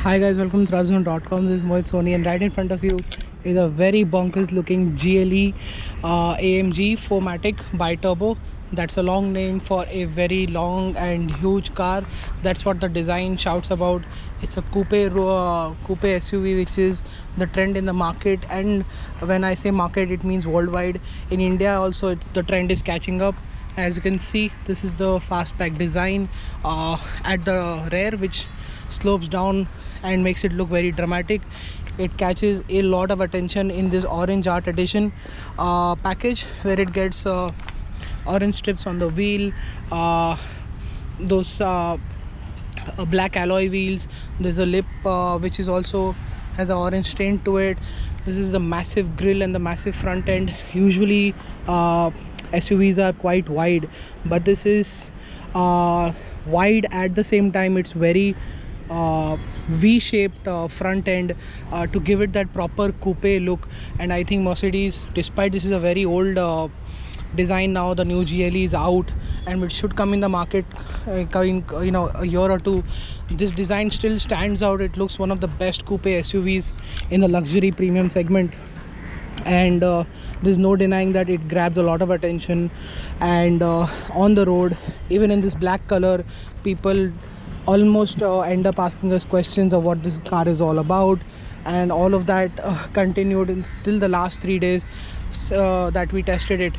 Hi guys, welcome to Razon.com. This is Mohit Soni, and right in front of you is a very bonkers looking GLE AMG 4MATIC bi-turbo. That's a long name for a very long and huge car. That's what the design shouts about. It's a coupe SUV, which is the trend in the market. And when I say market, it means worldwide. In India also, the trend is catching up. As you can see, this is the fastback design at the rear, which slopes down and makes it look very dramatic. It catches a lot of attention in this orange art edition package, where it gets orange strips on the wheel, those black alloy wheels. There's a lip which is also has an orange stain to it. This is the massive grille and the massive front end. Usually SUVs are quite wide, but this is wide at the same time. It's very V-shaped front end to give it that proper coupe look. And I think Mercedes, despite this is a very old design now, the new GLE is out and it should come in the market in a year or two. This design still stands out. It looks one of the best coupe SUVs in the luxury premium segment, and there's no denying that it grabs a lot of attention. And on the road, even in this black color, people almost end up asking us questions of what this car is all about, and all of that continued till the last 3 days that we tested it.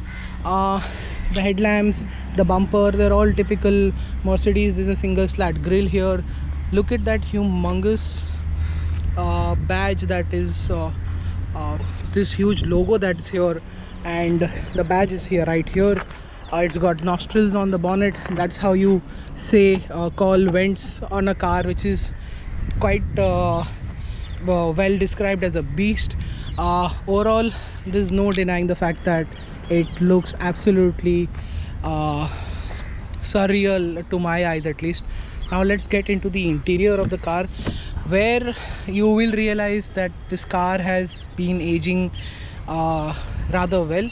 The headlamps, the bumper, they're all typical Mercedes. There's a single slat grille here. Look at that humongous badge that is this huge logo that's here, and the badge is here, right here. It's got nostrils on the bonnet. That's how you say call vents on a car, which is quite well described as a beast. Overall, there's no denying the fact that it looks absolutely surreal to my eyes, at least. Now let's get into the interior of the car, where you will realize that this car has been aging rather well.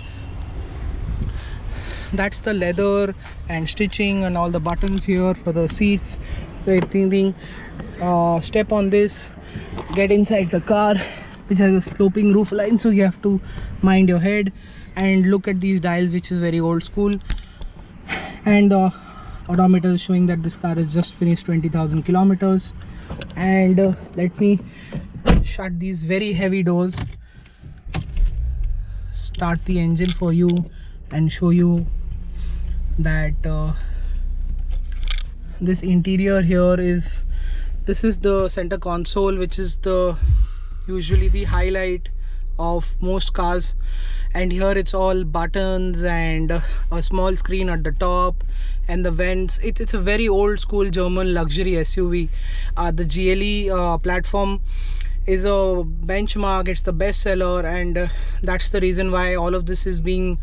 That's the leather and stitching and all the buttons here for the seats. Everything. Step on this, get inside the car, which has a sloping roof line, so you have to mind your head. And look at these dials, which is very old school. And odometer is showing that this car has just finished 20,000 kilometers. And let me shut these very heavy doors, start the engine for you, and show you that this interior here is, this is the center console, which is usually the highlight of most cars. And here it's all buttons and a small screen at the top, and the vents. It's a very old school German luxury SUV. The GLE platform is a benchmark. It's the best seller, and that's the reason why all of this is being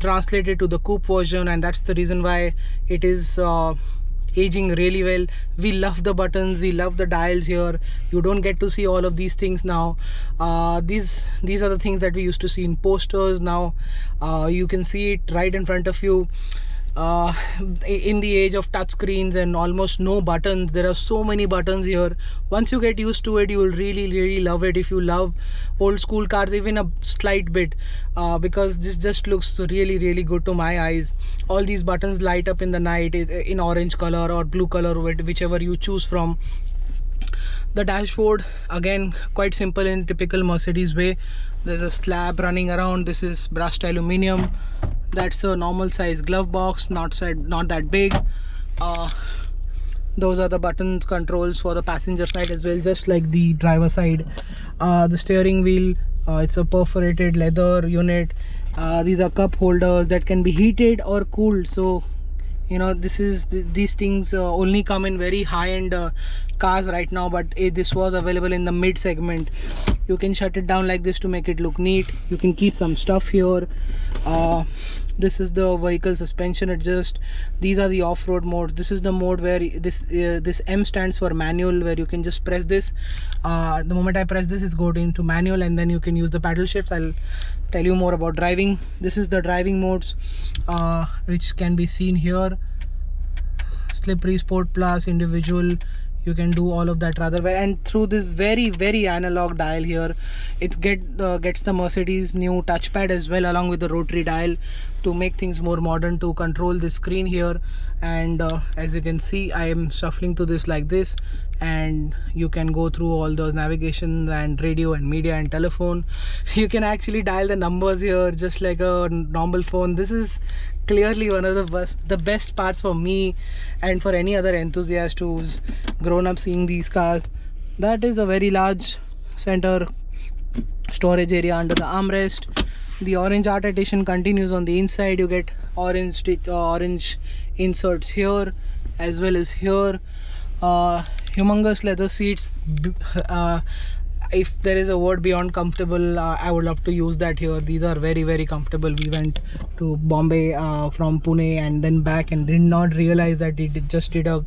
translated to the coupe version, and that's the reason why it is aging really well. We love the buttons, we love the dials here. You don't get to see all of these things now. These are the things that we used to see in posters. Now you can see it right in front of you. In the age of touch screens and almost no buttons, there are so many buttons here. Once you get used to it, you will really love it. If you love old school cars even a slight bit, because this just looks really good to my eyes. All these buttons light up in the night in orange color or blue color, whichever you choose from. The dashboard, again, quite simple in typical Mercedes way. There's a slab running around. This is brushed aluminum. That's a normal size glove box, not that big. Those are the buttons, controls for the passenger side as well, just like the driver side. The steering wheel, it's a perforated leather unit. These are cup holders that can be heated or cooled. So you know, these things only come in very high-end cars right now, but this was available in the mid segment. You can shut it down like this to make it look neat. You can keep some stuff here. This is the vehicle suspension adjust. These are the off-road modes. This is the mode where this M stands for manual, where you can just press this. The moment I press this, it's going into manual, and then you can use the paddle shifts. I'll tell you more about driving. This is the driving modes, which can be seen here. Slippery, Sport Plus, individual. you can do all of that rather well. And through this very analog dial here, it gets the Mercedes new touchpad as well, along with the rotary dial, to make things more modern, to control the screen here. And as you can see, I am shuffling to this like this, and you can go through all those navigation and radio and media and telephone. You can actually dial the numbers here just like a normal phone. This is clearly one of the best parts for me and for any other enthusiast who's grown up seeing these cars. That is a very large center storage area under the armrest. The orange art addition continues on the inside. You get orange inserts here as well as here. Humongous leather seats. If there is a word beyond comfortable, I would love to use that here. These are very comfortable. We went to Bombay from Pune and then back, and did not realize that we just did a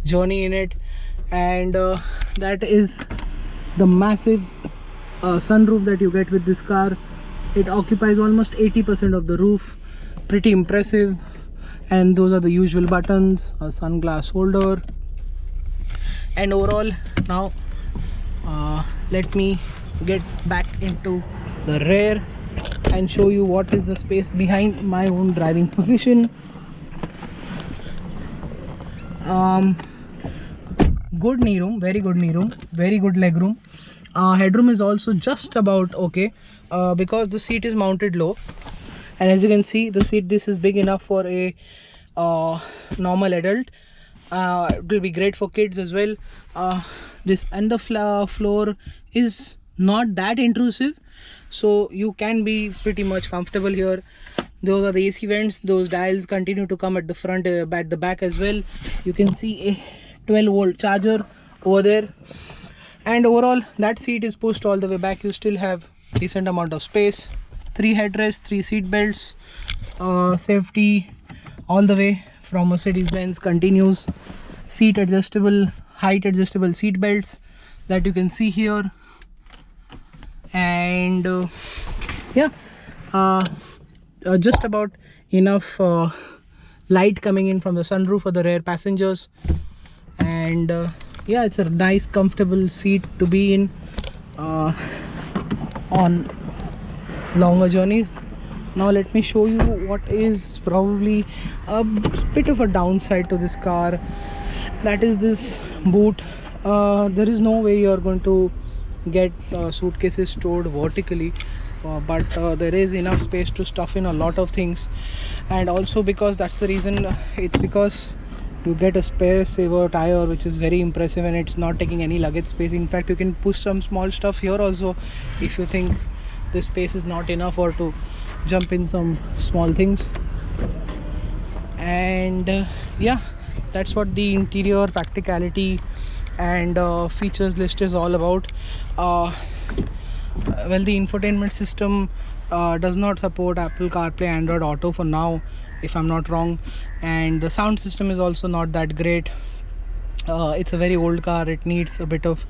journey in it. And that is the massive sunroof that you get with this car. It occupies almost 80% of the roof. Pretty impressive. And those are the usual buttons, a sunglass holder. And overall, now let me get back into the rear and show you what is the space behind my own driving position. Good knee room, very good knee room, very good leg room. Headroom is also just about okay, because the seat is mounted low, and as you can see, the seat, this is big enough for a normal adult. It will be great for kids as well. This and the floor is not that intrusive, so you can be pretty much comfortable here. Those are the AC vents. Those dials continue to come at the front, at the back as well. You can see a 12-volt charger over there. And overall, that seat is pushed all the way back. You still have decent amount of space. 3 headrests, 3 seat belts, safety all the way from Mercedes-Benz continues. Seat adjustable, height adjustable seat belts that you can see here. And yeah, just about enough light coming in from the sunroof for the rear passengers. And yeah, it's a nice comfortable seat to be in on longer journeys. Now let me show you what is probably a bit of a downside to this car. That is this boot. There is no way you are going to get suitcases stored vertically, but there is enough space to stuff in a lot of things. And also, because that's the reason, it's because you get a spare saver tire, which is very impressive, and it's not taking any luggage space. In fact, you can push some small stuff here also if you think the space is not enough, or to jump in some small things. And yeah, that's what the interior practicality and features list is all about. Well, the infotainment system does not support Apple CarPlay, Android Auto for now, if I'm not wrong, and the sound system is also not that great. It's a very old car. It needs a bit of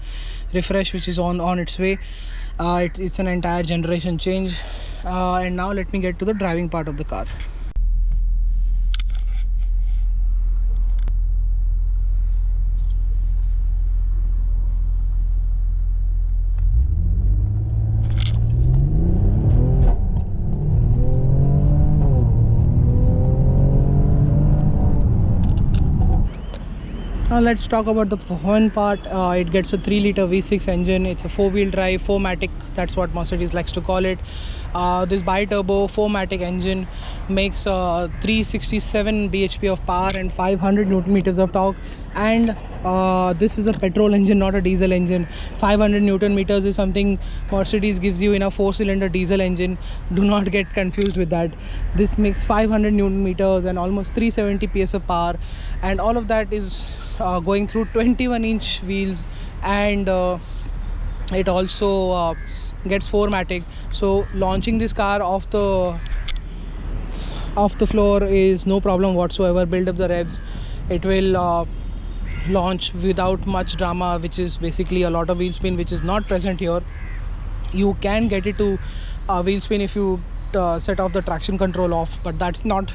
refresh, which is on its way. It's an entire generation change. And now let me get to the driving part of the car. Now let's talk about the fun part. It gets a 3-liter V6 engine. It's a 4-wheel drive, 4matic. That's what Mercedes likes to call it. This bi-turbo 4matic engine makes 367 bhp of power and 500 newton meters of torque. And this is a petrol engine, not a diesel engine. 500 newton meters is something Mercedes gives you in a 4-cylinder diesel engine. Do not get confused with that. This makes 500 newton meters and almost 370 ps of power, and all of that is going through 21-inch wheels. And it also gets 4matic, so launching this car off the floor is no problem whatsoever. Build up the revs, it will launch without much drama, which is basically a lot of wheel spin, which is not present here. You can get it to wheel spin if you set off the traction control off, but that's not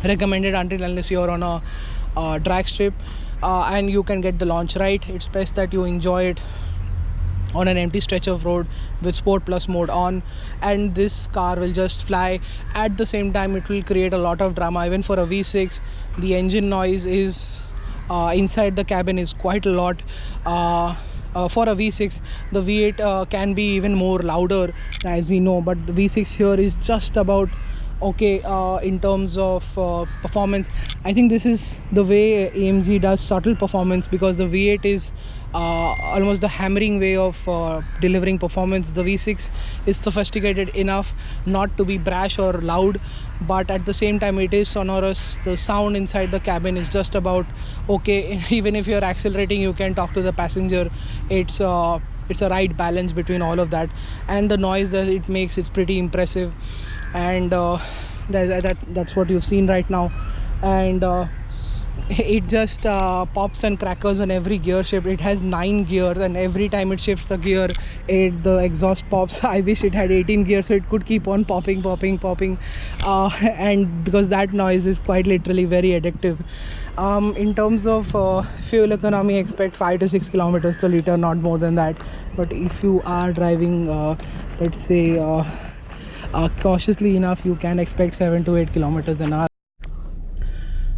recommended until unless you're on a drag strip. and you can get the launch right. It's best that you enjoy it on an empty stretch of road with Sport Plus mode on, and this car will just fly. At the same time, it will create a lot of drama. Even for a V6, the engine noise is inside the cabin is quite a lot. For a V6, the V8 can be even more louder, as we know, but the V6 here is just about okay in terms of performance. I think this is the way AMG does subtle performance, because the V8 is almost the hammering way of delivering performance. The V6 is sophisticated enough not to be brash or loud, but at the same time it is sonorous. The sound inside the cabin is just about okay. Even if you're accelerating, you can talk to the passenger. It's a right balance between all of that, and the noise that it makes, it's pretty impressive. And that's what you've seen right now. And it just pops and crackles on every gear shift. It has 9 gears, and every time it shifts the gear, the exhaust pops. I wish it had 18 gears so it could keep on popping, and because that noise is quite literally very addictive. In terms of fuel economy, expect 5 to 6 kilometers per liter, not more than that. But if you are driving let's say cautiously enough, you can expect 7 to 8 kilometers an hour.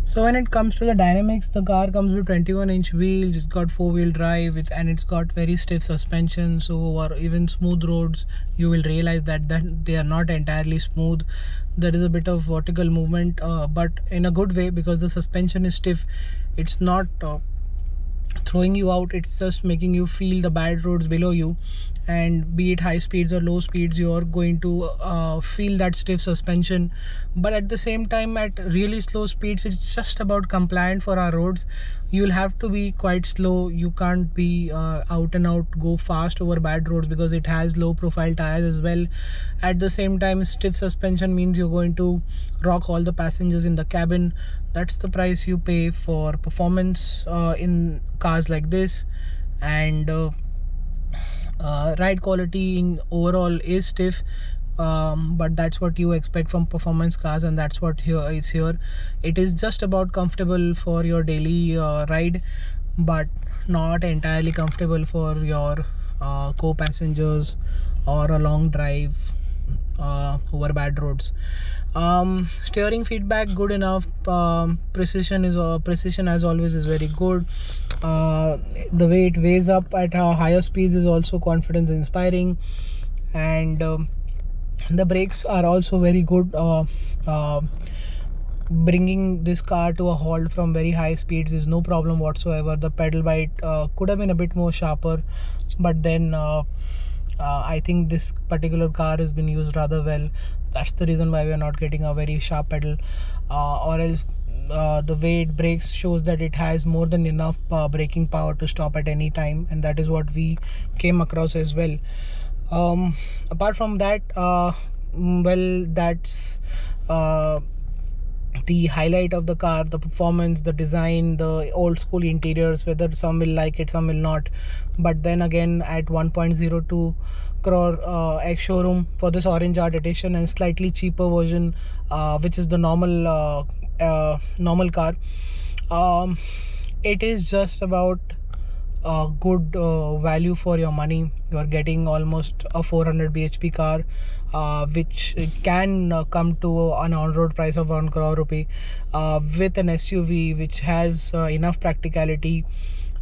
So when it comes to the dynamics, the car comes with 21-inch wheels. It's got 4-wheel drive, and it's got very stiff suspension. So or even smooth roads, you will realize that they are not entirely smooth. There is a bit of vertical movement, but in a good way, because the suspension is stiff. It's not throwing you out, it's just making you feel the bad roads below you. And be it high speeds or low speeds, you are going to feel that stiff suspension. But at the same time, at really slow speeds, it's just about compliant for our roads. You'll have to be quite slow. You can't be out and out go fast over bad roads, because it has low profile tires as well. At the same time, stiff suspension means you're going to rock all the passengers in the cabin. That's the price you pay for performance in cars like this. And ride quality in overall is stiff, but that's what you expect from performance cars, and that's what here. It is just about comfortable for your daily ride, but not entirely comfortable for your co-passengers or a long drive over bad roads. Steering feedback good enough. Precision as always is very good. The way it weighs up at higher speeds is also confidence inspiring. And the brakes are also very good, bringing this car to a halt from very high speeds is no problem whatsoever. The pedal bite could have been a bit more sharper, but then I think this particular car has been used rather well. That's the reason why we are not getting a very sharp pedal, or else the way it brakes shows that it has more than enough braking power to stop at any time, and that is what we came across as well. Apart from that, well, that's the highlight of the car: the performance, the design, the old school interiors. Whether some will like it, some will not. But then again, at 1.02 crore ex showroom for this orange art edition and slightly cheaper version, which is the normal car, it is just about good value for your money. You are getting almost a 400 bhp car, which can come to an on-road price of 1 crore rupee, with an SUV which has enough practicality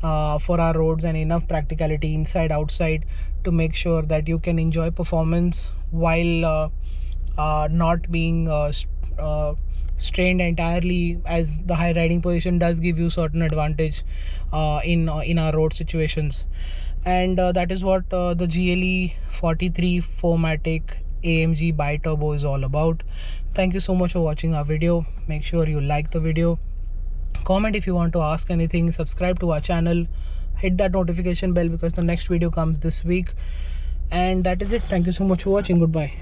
for our roads and enough practicality inside outside to make sure that you can enjoy performance while not being strained entirely, as the high riding position does give you certain advantage in our road situations. And that is what the GLE 43 4MATIC AMG bi-turbo is all about. Thank you so much for watching our video. Make sure you like the video, comment if you want to ask anything, subscribe to our channel, hit that notification bell because the next video comes this week. And that is it. Thank you so much for watching. Goodbye.